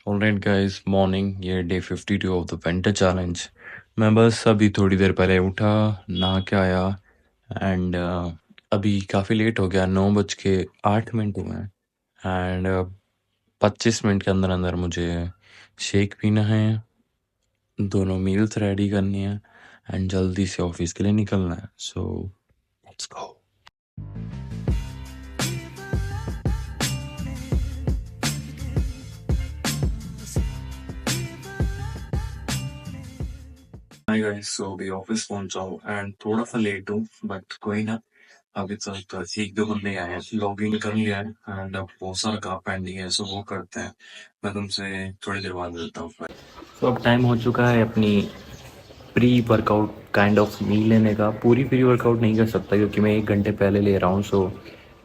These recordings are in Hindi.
Alright guys, morning. ये day 52 of the winter challenge. मैं बस अभी थोड़ी देर पहले उठा, नहा के आया एंड अभी काफ़ी लेट हो गया। 9:08 हुए हैं एंड 25 मिनट के अंदर अंदर मुझे शेक पीना है, दोनों मील्स रेडी करनी है एंड जल्दी से ऑफिस के लिए निकलना है। So let's go. Hi guys, सो अभी ऑफिस पहुंचा हूँ एंड थोड़ा सा लेट हूँ बट कोई ना। अभी तक एक दो बंदे आए हैं, लॉग इन कर लिया है एंड अब बहुत सारा काम पेंडिंग है, सो वो करते हैं। मैं तुमसे थोड़ी देर बाद मिलता हूँ। तो अब टाइम हो चुका है अपनी pre workout kind of meal लेने का। पूरी प्री वर्कआउट नहीं कर सकता क्योंकि मैं 1 घंटे पहले ले रहा हूँ। सो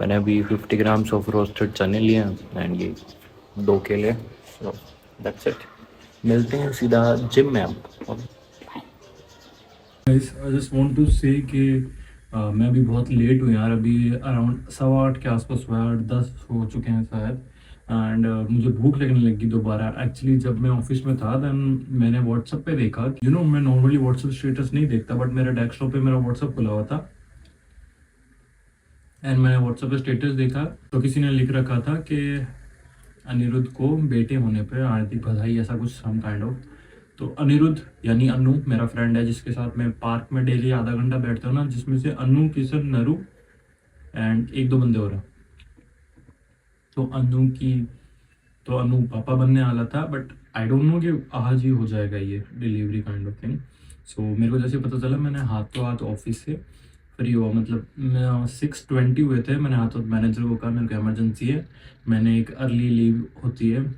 मैंने अभी 50 ग्राम्स ऑफ रोस्टेड चने लिए हैं एंड ये 2 केले। So that's it. मिलते हैं सीधा जिम में अब। Guys I just want to say कि मैं अभी बहुत लेट हूँ यार। अभी अराउंड 8:15 के आसपास हुआ है, 10 हो चुके हैं शायद। एंड मुझे भूख लगने लगी दोबारा। एक्चुअली जब मैं ऑफिस में था देन मैंने व्हाट्सएप पे देखा, मैं नॉर्मली व्हाट्सएप स्टेटस नहीं देखता बट मेरे डेस्कटॉप पे मेरा व्हाट्सएप खुला हुआ था एंड मैंने व्हाट्सएप पे स्टेटस देखा तो किसी ने लिख रखा था कि अनिरुद्ध को बेटे होने पे हार्दिक बधाई, ऐसा कुछ सम काइंड ऑफ। तो अनिरुद्ध यानी अनु मेरा फ्रेंड है जिसके साथ मैं पार्क में डेली आधा घंटा बैठता हूँ ना, जिसमें से अनु, किशन, नरू एंड एक दो बंदे और हैं। तो अनु पापा बनने वाला था बट आई डोंट नो कि आज ही हो जाएगा ये डिलीवरी काइंड ऑफ थिंग। सो मेरे को जैसे पता चला मैंने हाथों हाथ ऑफिस से फ्री हुआ, मतलब 6:20 हुए थे। मैंने हाथों मैनेजर को कहा मेरे को इमरजेंसी है, मैंने एक अर्ली लीव होती है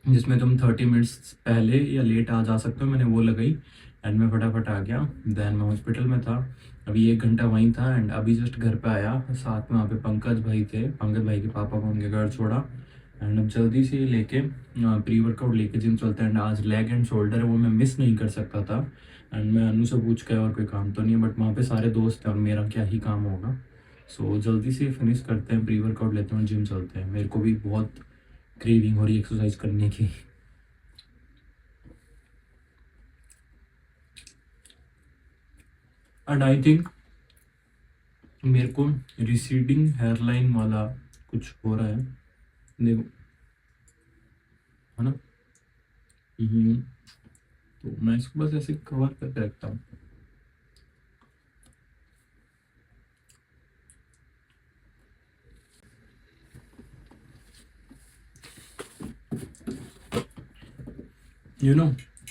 जिसमें तुम 30 मिनट्स पहले या लेट आ जा सकते हो, मैंने वो लगाई एंड मैं फटाफट आ गया। देन मैं हॉस्पिटल में था, अभी 1 घंटा वहीं था एंड अभी जस्ट घर पे आया। साथ में वहाँ पे पंकज भाई थे, पंकज भाई के पापा को उनके घर छोड़ा एंड अब जल्दी से लेके प्री वर्कआउट लेके जिम चलते हैं। एंड आज लेग एंड शोल्डर है, वो मैं मिस नहीं कर सकता था। एंड मैं अनु से पूछ के और कोई काम तो नहीं है बट वहाँ पे सारे दोस्त हैं और मेरा क्या ही काम होगा। सो जल्दी से फिनिश करते हैं, प्री वर्कआउट लेते हैं, जिम चलते हैं। मेरे को भी बहुत क्रेविंग हो रही है एक्सरसाइज करने की। एंड आई थिंक मेरे को रिसीडिंग हेयरलाइन वाला कुछ हो रहा है, देखो, है ना। तो मैं इसको बस ऐसे कवर करके रखता हूँ।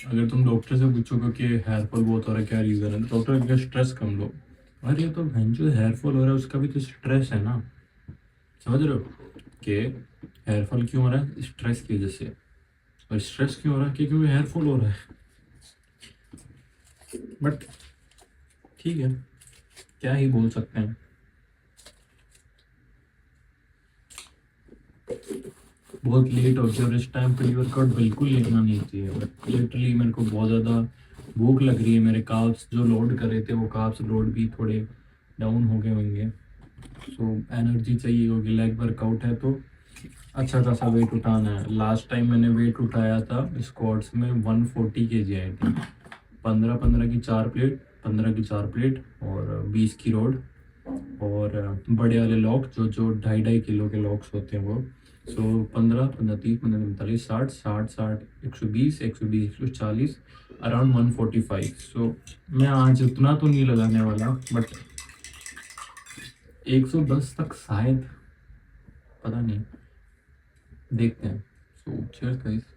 अगर तुम डॉक्टर से पूछोगे कि हेयर फॉल बहुत हो रहा है, क्या रीज़न है, तो डॉक्टर क्या स्ट्रेस कम लो। अरे तो जो हेयर फॉल हो रहा है उसका भी तो स्ट्रेस है ना, समझ रहे हो कि हेयर फॉल क्यों हो रहा है, स्ट्रेस की वजह से। और स्ट्रेस क्यों हो रहा है, क्योंकि हेयर फॉल हो रहा है। बट ठीक है, क्या ही बोल सकते हैं। बहुत लेट हो गया और इस टाइम प्री वर्कआउट बिल्कुल लेना नहीं चाहिए। बट लिटरली मेरे को बहुत ज़्यादा भूख लग रही है। मेरे काफ्स जो लोड कर रहे थे वो काफ्स लोड भी थोड़े डाउन हो गए होंगे। सो एनर्जी चाहिए क्योंकि लेग वर्कआउट है तो अच्छा खासा वेट उठाना है। लास्ट टाइम मैंने वेट उठाया था स्क्वाट्स में 140 kg आई थी। 15-15 की 4 प्लेट, 15 की 4 प्लेट और 20 की रोड और बड़े वाले लॉक जो 2.5-2.5 किलो के लॉक्स होते हैं वो। सो 15-15, 30-15, 45, 60, 120, 120, 140, अराउंड 145। सो मैं आज उतना तो नहीं लगाने वाला बट 110 तक शायद, पता नहीं, देखते हैं। सो चीयर्स गाइस।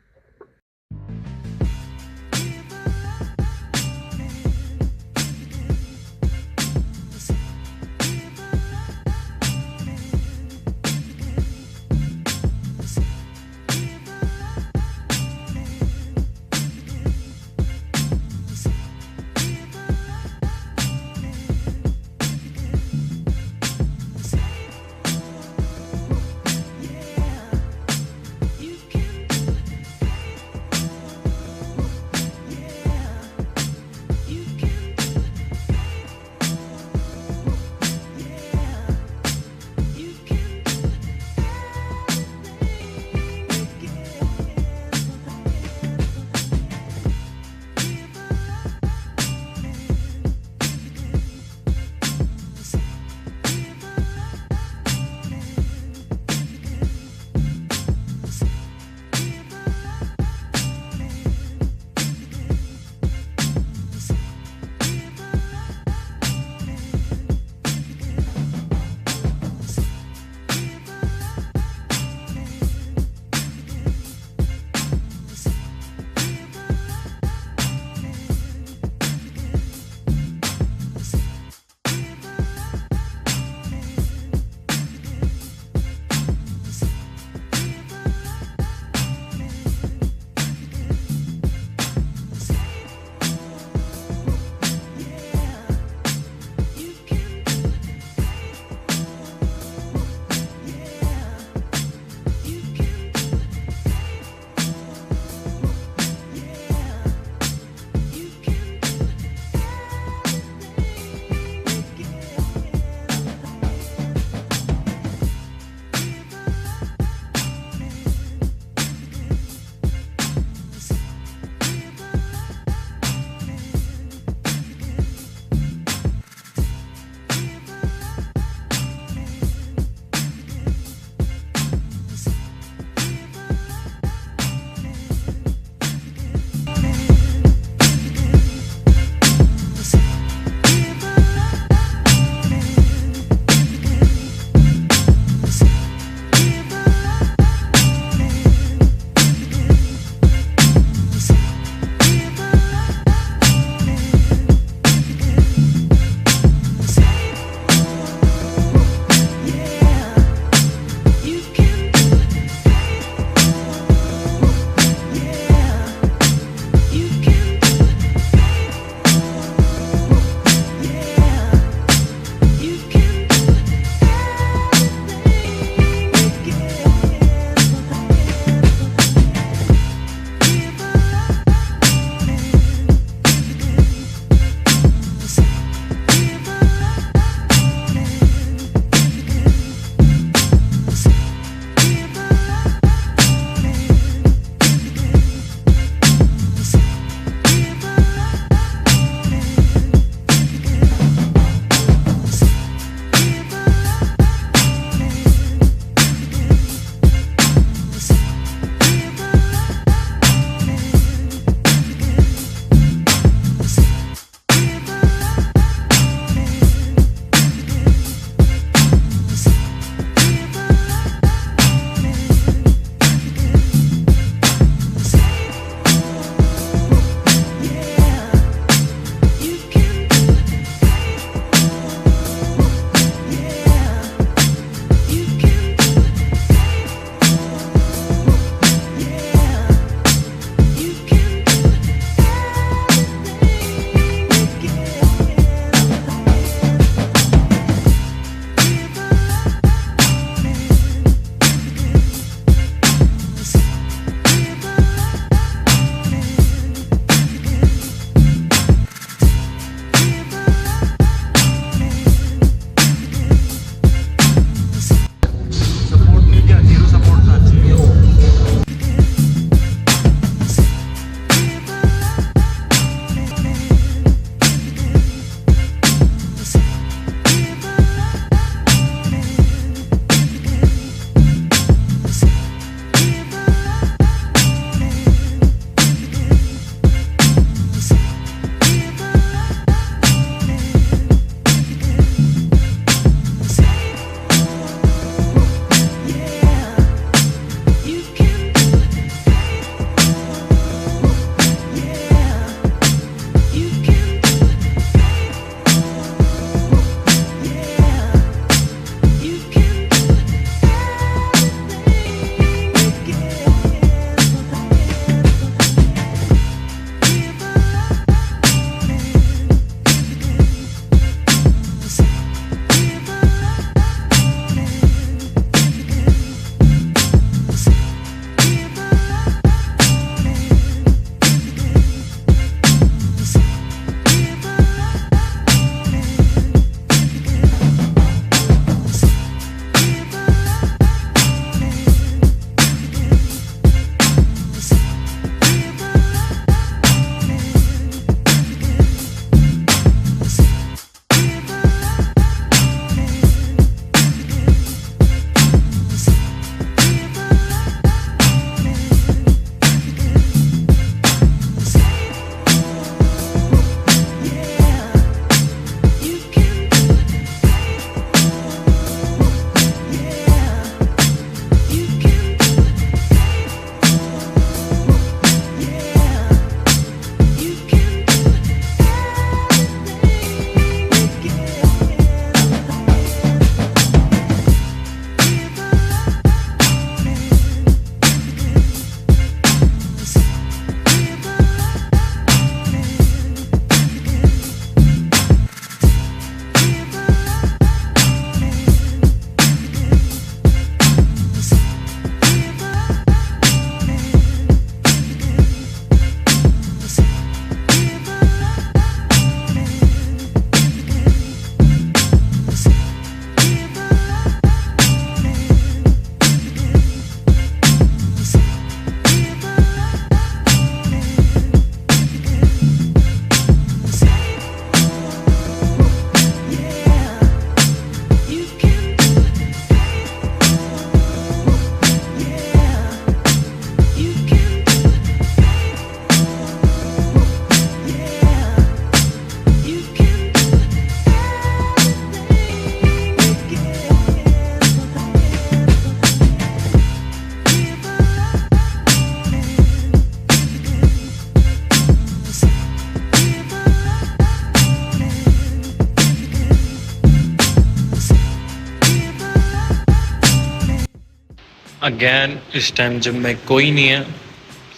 अगेन इस टाइम जिम में कोई नहीं है,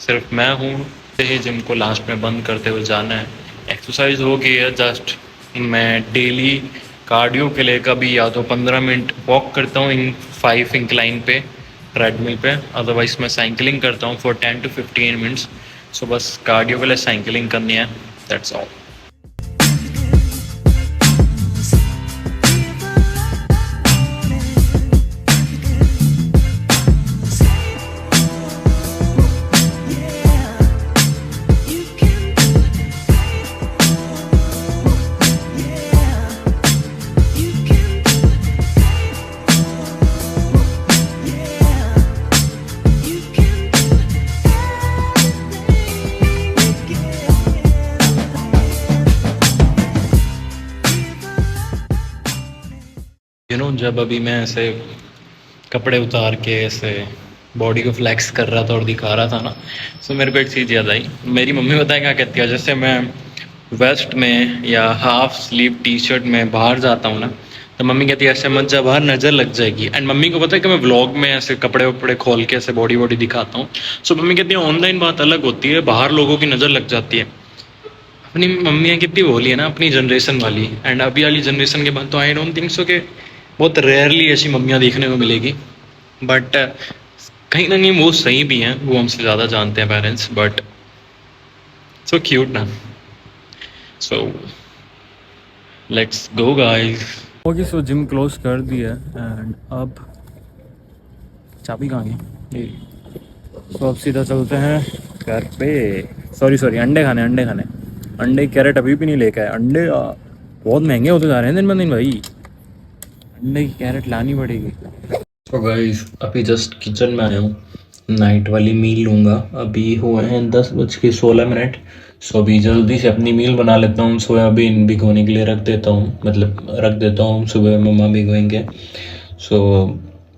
सिर्फ मैं हूँ। ही जिम को लास्ट में बंद करते हुए जाना है। एक्सरसाइज हो गई है जस्ट। मैं डेली कार्डियो के लिए कभी या तो 15 मिनट वॉक करता हूँ इन 5 इंक्लाइन पे ट्रेडमिल पे, अदरवाइज मैं साइकिलिंग करता हूँ फॉर 10 to 15 मिनट्स। सो बस कार्डियो के लिए साइकिलिंग करनी है, दैट्स ऑल। जब अभी मैं ऐसे कपड़े उतार के ऐसे बॉडी को फ्लेक्स कर रहा था और दिखा रहा था ना, तो मेरे को एक चीज़ याद आई। मेरी मम्मी बताए क्या कहती है, जैसे मैं वेस्ट में या हाफ स्लीव टी शर्ट में बाहर जाता हूँ ना, तो मम्मी कहती है ऐसे मत जा, बाहर नज़र लग जाएगी। एंड मम्मी को पता है कि मैं व्लॉग में ऐसे कपड़े वपड़े खोल के ऐसे बॉडी वॉडी दिखाता हूँ। सो मम्मी कहती है ऑनलाइन बात अलग होती है, बाहर लोगों की नज़र लग जाती है। अपनी मम्मियाँ कितनी बोली है ना, अपनी जनरेशन वाली। एंड अभी वाली जनरेशन के बाद तो आई डोंट थिंक सो कि बहुत रेयरली ऐसी मम्मियाँ देखने को मिलेगी। बट कहीं ना कहीं वो सही भी हैं, वो हमसे ज़्यादा जानते हैं पेरेंट्स। बट सो क्यूट ना। So let's go guys. Okay, so gym close कर दिया एंड अब चाबी कहाँ गई? तो अब सीधा चलते हैं घर पे। सॉरी अंडे खाने। अंडे कैरेट अभी भी नहीं लेके आए। अंडे बहुत महंगे होते जा रहे हैं दिन ब दिन भाई। अंडे की कैरेट लानी पड़ेगी। तो गाइस अभी जस्ट किचन में आया हूँ, नाइट वाली मील लूँगा। अभी हुए हैं 10:16। सो अभी जल्दी से अपनी मील बना लेता हूँ। सोयाबीन भिगोने के लिए रख देता हूँ, सुबह मम्मा भिगोएंगे। So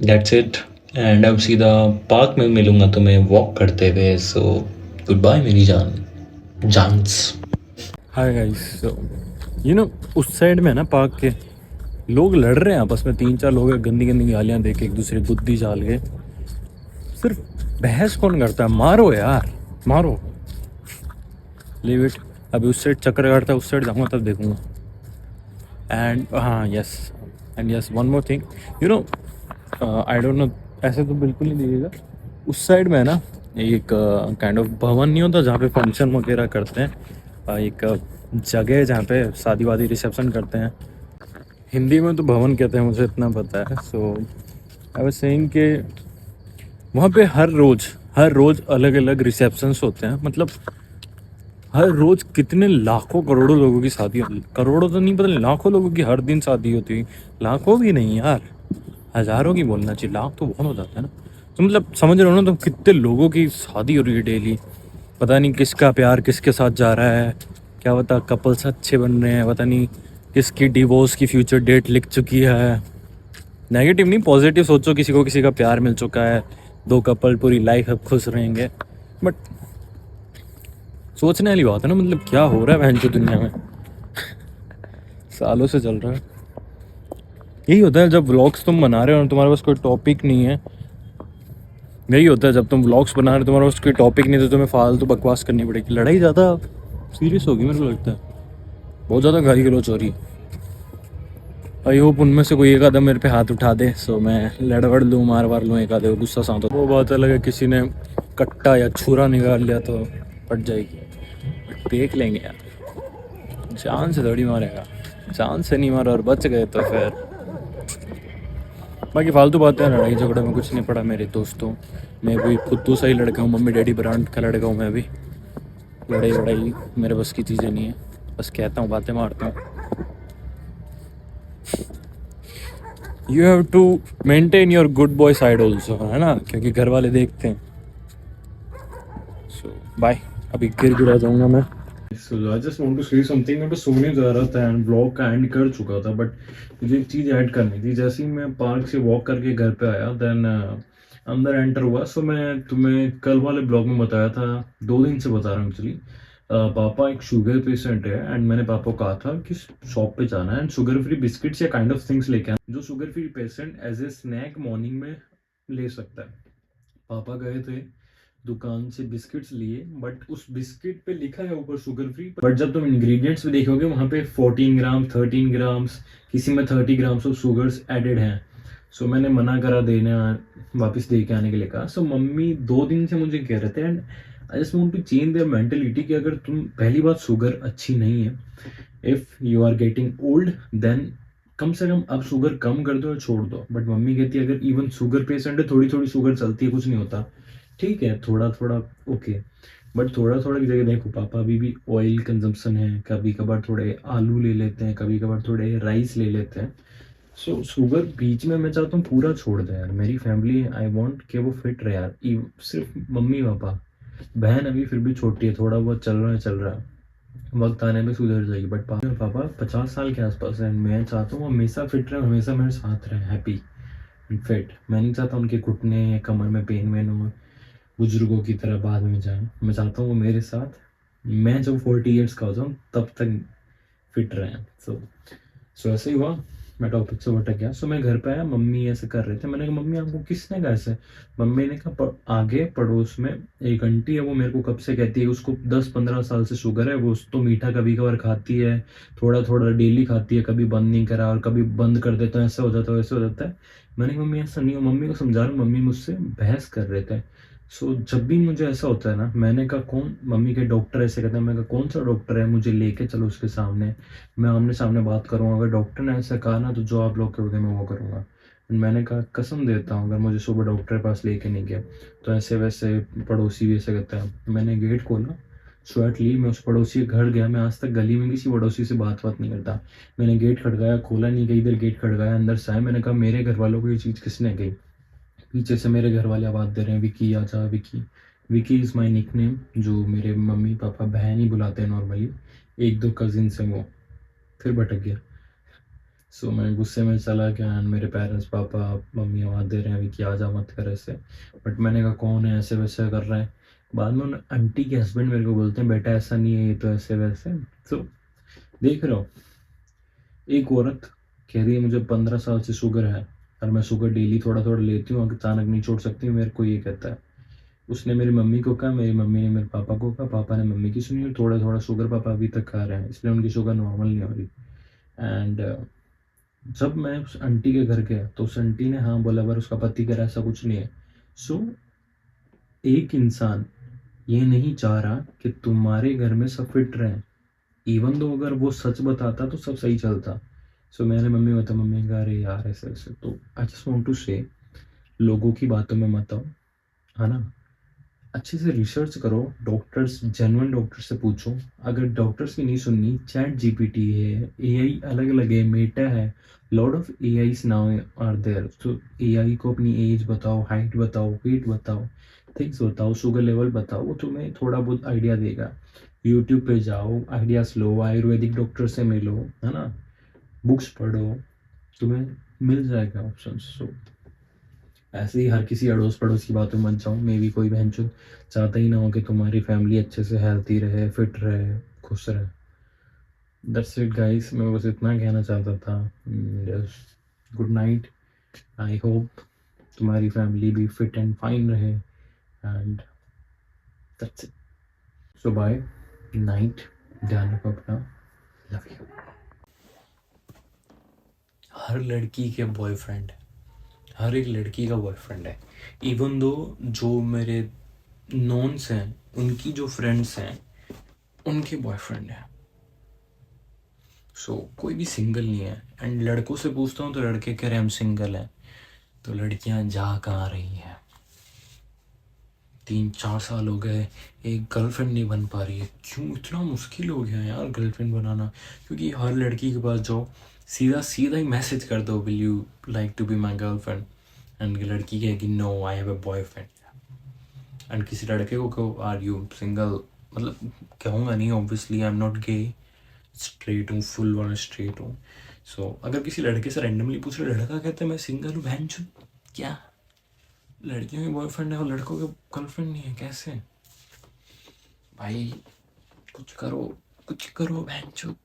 that's it. एंड अब सीधा पार्क में मिलूँगा तुम्हें वॉक करते हुए। सो गुड बाय मेरी जानस। हाय गाइस, उस साइड में ना पार्क के लोग लड़ रहे हैं आपस में। 3-4 लोग गंदी गालियां दे के एक दूसरे बुद्धि चाल के। सिर्फ बहस कौन करता है? मारो यार, मारो। Leave it. अभी उस साइड चक्कर काटता है, उस साइड जाऊँगा तब देखूंगा। एंड हाँ yes one more thing, I don't know, ऐसे तो बिल्कुल नहीं दिखेगा। उस साइड में ना एक काइंड ऑफ भवन नहीं होता जहाँ पे फंक्शन वगैरह करते हैं, एक जगह जहाँ पे शादी वादी रिसेप्शन करते हैं। हिंदी में तो भवन कहते हैं, मुझे इतना पता है। सो आई वाज सेइंग कि वहाँ पे हर रोज़ अलग अलग रिसेप्शंस होते हैं। मतलब हर रोज़ कितने लाखों करोड़ों लोगों की शादी होती, करोड़ों तो नहीं पता, लाखों लोगों की हर दिन शादी होती। लाखों भी नहीं यार, हज़ारों की बोलना चाहिए, लाख तो बहुत हो जाता है ना। तो मतलब समझ रहे हो ना, तो कितने लोगों की शादी हो रही है डेली। पता नहीं किसका प्यार किसके साथ जा रहा है, क्या पता कपल्स अच्छे बन रहे हैं, पता नहीं किसकी डिवोर्स की फ्यूचर डेट लिख चुकी है। नेगेटिव नहीं, पॉजिटिव सोचो, किसी को किसी का प्यार मिल चुका है, 2 कपल पूरी लाइफ अब खुश रहेंगे। बट सोचने वाली बात है ना, मतलब क्या हो रहा है बहन की दुनिया में। सालों से चल रहा है। यही होता है जब व्लॉग्स तुम बना रहे हो और तुम्हारे पास कोई टॉपिक नहीं है। यही होता है जब तुम व्लॉग्स बना रहे हो, तुम्हारे पास कोई टॉपिक नहीं, तो तुम्हें फालतू बकवास करनी पड़ेगी। लड़ाई ज़्यादा सीरियस होगी मेरे को लगता है, बहुत ज़्यादा गाली गलौज हो रही है। आई होप उनमें से कोई एक आधा मेरे पे हाथ उठा दे, सो मैं लड़वड़ लूँ, मार लूँ एक आधे, गुस्सा शांत हो। वो बात अलग है, किसी ने कट्टा या छुरा निकाल लिया तो पट जाएगी। देख लेंगे यार, जान से थोड़ी मारेगा। जान से नहीं मारा और बच गए तो फिर बाकी फालतू बातें हैं। लड़ाई झगड़े में कुछ नहीं पड़ा मेरे दोस्तों। मैं भी खुद सही लड़का हूँ, मम्मी डैडी ब्रांड का लड़का हूँ मैं भी। लड़ाई वड़ाई मेरे बस की चीज़ें नहीं है, बस कहता हूँ, बातें मारता हूँ। You have to maintain your good boy side also, है ना, क्योंकि घर वाले देखते हैं। सो बाय, अभी गिरा जाऊंगा मैं। So I just want to say something। मैं बस सोने जा रहा था एंड व्लॉग का एंड कर चुका था, बट मुझे एक चीज़ ऐड करनी थी। जैसे ही मैं पार्क से वॉक करके घर पे आया, देन अंदर एंटर हुआ। सो मैं तुम्हें कल वाले ब्लॉग में बताया था, 2 दिन से बता रहा हूँ एक्चुअली। पापा एक शुगर पेशेंट है एंड मैंने पापा को कहा था कि शॉप पे जाना है एंड शुगर फ्री बिस्किट्स या काइंड ऑफ थिंग्स लेके आना, जो sugar free patient as a snack morning में ले सकता है। पापा गए थे दुकान से, बिस्किट्स लिए, बट उस बिस्किट पे लिखा है ऊपर शुगर फ्री, बट जब तुम इंग्रेडिएंट्स भी देखोगे वहाँ पे 14 ग्राम, 13 ग्राम्स, किसी में 30 ग्राम्स ऑफ शुगर्स एडेड हैं। सो मैंने मना करा देने, वापस दे के आने के लिए कहा। सो मम्मी 2 दिन से मुझे कह रहे थे, and I just want to change their mentality कि अगर तुम, पहली बात शुगर अच्छी नहीं है, if you are getting old then कम से कम अब शुगर कम कर दो या छोड़ दो। बट मम्मी कहती है अगर इवन शुगर पेशेंट है, थोड़ी थोड़ी शुगर चलती है, कुछ नहीं होता, ठीक है, थोड़ा थोड़ा ओके, बट थोड़ा थोड़ा की जगह देखो पापा अभी भी ऑयल कंजम्पशन है, कभी कभार थोड़े आलू ले लेते हैं, कभी कभार थोड़े राइस ले लेते हैं। सो शुगर बीच में मैं चाहता हूँ पूरा छोड़ दे यार। मेरी फैमिली, आई वांट कि वो फिट रहे यार। सिर्फ मम्मी पापा, बहन अभी फिर भी छोटी है, थोड़ा बहुत चल रहा है चल रहा है, वक्त आने पे सुधर जाएगी। बट पापा 50 साल के आसपास है, मैं चाहता हूँ वो हमेशा फिट रहे, हमेशा मेरे साथ रहे, हैप्पी एंड फिट। मैं नहीं चाहता उनके घुटने कमर में पेन वेन हो, बुजुर्गों की तरह बाद में जाए। मैं चाहता हूँ वो मेरे साथ, मैं जब 40 ईयर्स का हो जाऊँ तब तक फिट रहे। सो ऐसे ही हुआ, मैं टॉपिक से भटक गया। सो मैं घर पे आया, मम्मी ऐसे कर रहे थे, मैंने कहा मम्मी आपको किसने कहा ऐसे? मम्मी ने कहा आगे पड़ोस में एक आंटी है, वो मेरे को कब से कहती है उसको 10-15 साल से शुगर है, वो तो मीठा कभी कभार खाती है, थोड़ा थोड़ा डेली खाती है, कभी बंद नहीं करा, और कभी बंद कर देता है, ऐसा हो जाता है वैसे हो जाता है। मैंने कहा मम्मी ऐसा नहीं हो, मम्मी को समझा रहा हूँ, मम्मी मुझसे बहस कर रहे थे। सो जब भी मुझे ऐसा होता है ना, मैंने कहा कौन, मम्मी के डॉक्टर ऐसे कहते हैं, मैं कहा कौन सा डॉक्टर है, मुझे लेके चलो उसके सामने, मैं आमने सामने बात करूँगा, अगर डॉक्टर ने ऐसा कहा ना तो जो आप लोग कहोगे मैं वो करूँगा। मैंने कहा कसम देता हूँ अगर मुझे सुबह डॉक्टर के पास लेके नहीं गया तो ऐसे वैसे पड़ोसी भी ऐसे कहता है। मैंने गेट खोला, स्वेट ली, मैं उस पड़ोसी के घर गया, मैं आज तक गली में किसी पड़ोसी से बात नहीं करता। मैंने गेट खड़काया, खोला नहीं, कई देर गेट खड़काया, अंदर से आए, मैंने कहा मेरे घर वालों को ये चीज़ किसने कही? पीछे से मेरे घर वाले आवाज़ दे रहे हैं विकी आजा Vicky. Vicky is my nick name, जो मेरे मम्मी पापा बहन ही बुलाते हैं नॉर्मली, एक दो कजिन से वो। फिर भटक गया। सो मैं गुस्से में चला गया, एंड मेरे पेरेंट्स पापा मम्मी आवाज़ दे रहे हैं विकी आजा मत कर ऐसे। बट मैंने कहा कौन है ऐसे वैसे कर रहा है? बाद में उन आंटी के हस्बैंड मेरे को बोलते हैं बेटा ऐसा नहीं है, ये तो ऐसे वैसे। तो देख रहे हो, एक औरत कह रही है मुझे 15 साल से शुगर है, और मैं शुगर डेली थोड़ा थोड़ा लेती हूँ, अचानक नहीं छोड़ सकती, मेरे को ये कहता है। उसने मेरी मम्मी को कहा, मेरी मम्मी ने मेरे पापा को कहा, पापा ने मम्मी की सुनी, और थोड़ा थोड़ा शुगर पापा अभी तक खा रहे हैं, इसलिए उनकी शुगर नॉर्मल नहीं हो रही। एंड जब मैं उस आंटी के घर गया तो उस आंटी ने हाँ बोला, पर उसका पति कह रहा ऐसा कुछ नहीं है। सो एक इंसान ये नहीं चाह रहा कि तुम्हारे घर में सब फिट रहे, इवन दो अगर वो सच बताता तो सब सही चलता। सो मैंने मम्मी बता, मम्मी कहा अरे यार ऐसे ऐसे। तो आई जस्ट वांट टू से, लोगों की बातों में मत आओ, है ना, अच्छे से रिसर्च करो, डॉक्टर्स, जेन्युइन डॉक्टर से पूछो। अगर डॉक्टर्स की नहीं सुननी, चैट जीपीटी है, एआई अलग अलग है, मेटा है, lot of AIs now are there. तो एआई को अपनी एज बताओ, हाइट बताओ, वेट बताओ, थिंग्स बताओ, शुगर लेवल बताओ, वो तुम्हें थोड़ा बहुत आइडिया देगा। यूट्यूब पे जाओ, आइडियाज लो, आयुर्वेदिक डॉक्टर से मिलो, है ना, बुक्स पढ़ो, तुम्हें मिल जाएगा ऑप्शन। सो ऐसे ही हर किसी अड़ोस पड़ोस की बातों में मत जाओ, मे भी कोई बहनचोद चाहता ही ना हो कि तुम्हारी फैमिली अच्छे से हेल्थी रहे, फिट रहे, खुश रहे। दैट्स इट गाइस, मैं बस इतना कहना चाहता था। गुड नाइट, आई होप तुम्हारी फैमिली भी फिट एंड फाइन रहे, and that's it. So bye, night, ध्यान रखो अपना, लव यू। हर लड़की के बॉयफ्रेंड, हर एक लड़की का बॉयफ्रेंड है, इवन दो जो मेरे नॉन्स हैं उनकी जो फ्रेंड्स हैं उनके बॉयफ्रेंड है। सो कोई भी सिंगल नहीं है। एंड लड़कों से पूछता हूँ तो लड़के कह रहे हम सिंगल हैं, तो लड़कियां जा कहाँ रही हैं? 3-4 साल हो गए, एक गर्लफ्रेंड नहीं बन पा रही है। क्यों इतना मुश्किल हो गया है यार गर्लफ्रेंड बनाना? क्योंकि हर लड़की के पास जाओ, सीधा सीधा ही मैसेज कर दो will you like to be my girlfriend, and लड़की कहेगी no I have a boyfriend. And किसी लड़के को कहो आर यू सिंगल, मतलब कहूँगा नहीं, obviously I am not gay, straight हूँ, फुल वन स्ट्रेट हूँ। सो अगर किसी लड़के से रैंडमली पूछ रहे, लड़का कहता है मैं सिंगल हूँ, बहन चुद क्या? लड़कियों के बॉयफ्रेंड है और लड़कों के गर्लफ्रेंड नहीं है, कैसे भाई? कुछ करो, कुछ करो बहन चुद।